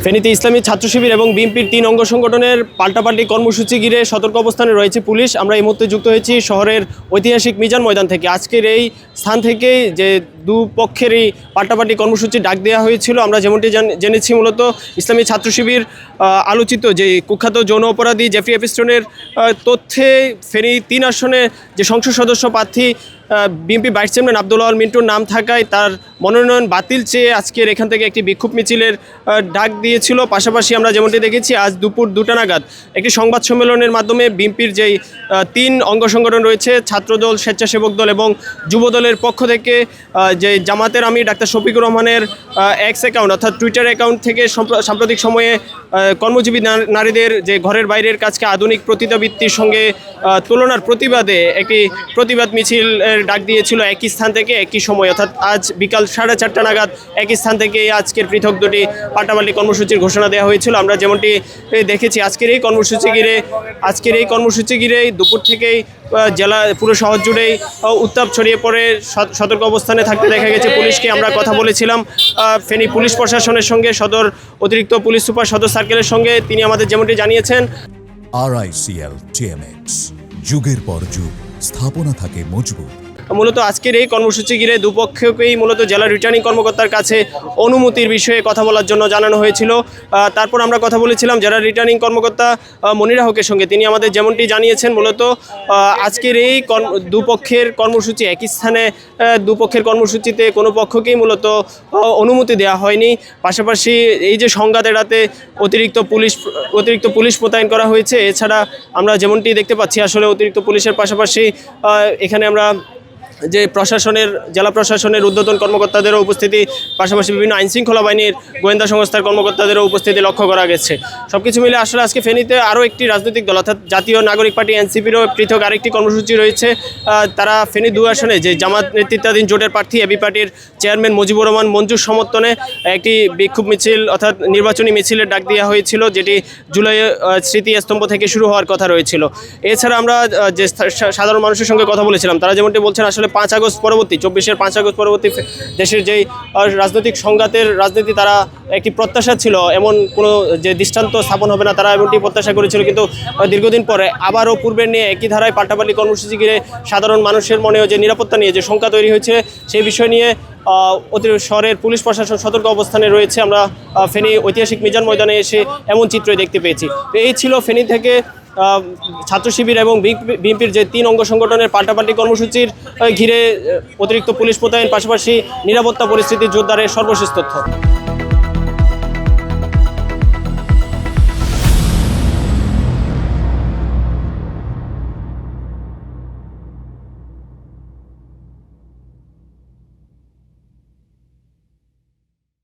ফেনীতে ইসলামী ছাত্র শিবির এবং বিএনপির ৩ অঙ্গ সংগঠনের পাল্টাপাল্টি কর্মসূচি ঘিরে সতর্ক অবস্থানে রয়েছে পুলিশ। আমরা এই মুহূর্তে যুক্ত হয়েছি শহরের ঐতিহাসিক মিজান ময়দান থেকে। আজকের এই স্থান থেকেই যে দুপক্ষেরই পাল্টাপাল্টি কর্মসূচি ডাক দেওয়া হয়েছিল। আমরা যেমনটি জেনেছি, মূলত ইসলামী ছাত্র শিবির আলোচিত যে কুখ্যাত যৌন অপরাধী জেফরি এপিস্টনের তথ্যে ফেনী ৩ আসনে যে সংসদ সদস্য প্রার্থী বিএনপি ভাইস চেয়ারম্যান আব্দুল আওয়াল মিন্টুর নাম থাকায় তার মনোনয়ন বাতিল চেয়ে আজকের এখান থেকে একটি বিক্ষোভ মিছিলের ডাক দিয়েছিল। পাশাপাশি আমরা যেমনটি দেখেছি, আজ দুপুর 2টা নাগাদ একটি সংবাদ সম্মেলনের মাধ্যমে বিএনপির যেই 3 অঙ্গ সংগঠন রয়েছে, ছাত্রদল, স্বেচ্ছাসেবক দল এবং যুবদলের পক্ষ থেকে যে জামাতের আমির ডাক্তার শফিকুর রহমানের এক্স অ্যাকাউন্ট অর্থাৎ টুইটার অ্যাকাউন্ট থেকে সাম্প্রতিক সময়ে কর্মজীবী নারীদের যে ঘরের বাইরের কাজকে আধুনিক প্রতিদাবৃত্তির সঙ্গে তুলনার প্রতিবাদে একটি প্রতিবাদ মিছিল ডাক দিয়েছিল একই স্থান থেকে একই সময়, অর্থাৎ আজ বিকাল 4:30 নাগাদ একই স্থান থেকে আজকের পৃথক দুটি পাল্টাপাল্টি কর্মসূচির ঘোষণা দেওয়া হয়েছিল। আমরা যেমনটি দেখেছি, আজকের এই কর্মসূচি ঘিরে দুপুর থেকেই জেলা পুরো শহর জুড়েই উত্তাপ ছড়িয়ে পড়ে সতর্ক অবস্থানে থাকতে দেখা গেছে পুলিশকে। আমরা কথা বলেছিলাম ফেনী পুলিশ প্রশাসনের সঙ্গে, সদর অতিরিক্ত পুলিশ সুপার সদর সার্কেলের সঙ্গে। তিনি আমাদের যেমনটি জানিয়েছেন, RICL TMX, যুগের পর যুগ স্থাপনা থাকে মজবুত। মূলত আজকের এই কর্মসূচি ঘিরে দুপক্ষকেই মূলত জেলা রিটার্নিং কর্মকর্তার কাছে অনুমতির বিষয়ে কথা বলার জন্য জানানো হয়েছিল। তারপর আমরা কথা বলেছিলাম জেলা রিটার্নিং কর্মকর্তা মনিরা হকের সঙ্গে। তিনি আমাদের যেমনটি জানিয়েছেন, মূলত আজকের এই দুপক্ষের কর্মসূচি একই স্থানে, দুপক্ষের কর্মসূচিতে কোনো পক্ষকেই মূলত অনুমতি দেওয়া হয়নি। পাশাপাশি এই যে সংঘাত এড়াতে অতিরিক্ত পুলিশ মোতায়েন করা হয়েছে। এছাড়া আমরা যেমনটি দেখতে পাচ্ছি, আসলে অতিরিক্ত পুলিশের পাশাপাশি এখানে আমরা যে জেলা প্রশাসনের ঊর্ধ্বতন কর্মকর্তাদেরও উপস্থিতি, পাশাপাশি বিভিন্ন আইনশৃঙ্খলা বাহিনীর গোয়েন্দা সংস্থার কর্মকর্তাদেরও উপস্থিতি লক্ষ্য করা গেছে। সব কিছু মিলে আসলে আজকে ফেনীতে আরও একটি রাজনৈতিক দল অর্থাৎ জাতীয় নাগরিক পার্টি এনসিপিরও পৃথক আরেকটি কর্মসূচি রয়েছে। তারা ফেনী 2 আসনে যে জামাত নেতৃত্বাধীন জোটের প্রার্থী এবি পার্টির চেয়ারম্যান মুজিবুর রহমান মঞ্জুর সমর্থনে একটি বিক্ষোভ মিছিল অর্থাৎ নির্বাচনী মিছিলের ডাক দেওয়া হয়েছিল, যেটি জুলাই স্মৃতিস্তম্ভ থেকে শুরু হওয়ার কথা রয়েছিল। এছাড়া আমরা যে সাধারণ মানুষের সঙ্গে কথা বলেছিলাম, তারা যেমনটি বলছেন, আসলে 5 আগস্ট পরবর্তী 24 আগস্ট পরবর্তী দেশের যেই রাজনৈতিক সংঘাতের রাজনীতি, তারা একটি প্রত্যাশা ছিল এমন কোনো যে দৃষ্টান্ত স্থাপন হবে না, তারা এমনটি প্রত্যাশা করেছিল। কিন্তু দীর্ঘদিন পরে আবারও পূর্বের নিয়ে একই ধারায় পাল্টাপাল্টি কর্মসূচি ঘিরে সাধারণ মানুষের মনেও যে নিরাপত্তা নিয়ে যে শঙ্কা তৈরি হয়েছে, সেই বিষয় নিয়ে শহরের পুলিশ প্রশাসন সতর্ক অবস্থানে রয়েছে। আমরা ফেনী ঐতিহাসিক মিজান ময়দানে এসে এমন চিত্রই দেখতে পেয়েছি। তো এই ছিল ফেনী থেকে ছাত্র শিবির এবং বিএনপির যে 3 অঙ্গ সংগঠনের পাল্টাপাল্টি কর্মসূচির ঘিরে অতিরিক্ত পুলিশ মোতায়েন, পাশাপাশি নিরাপত্তা পরিস্থিতি জোরদারের সর্বশেষ তথ্য।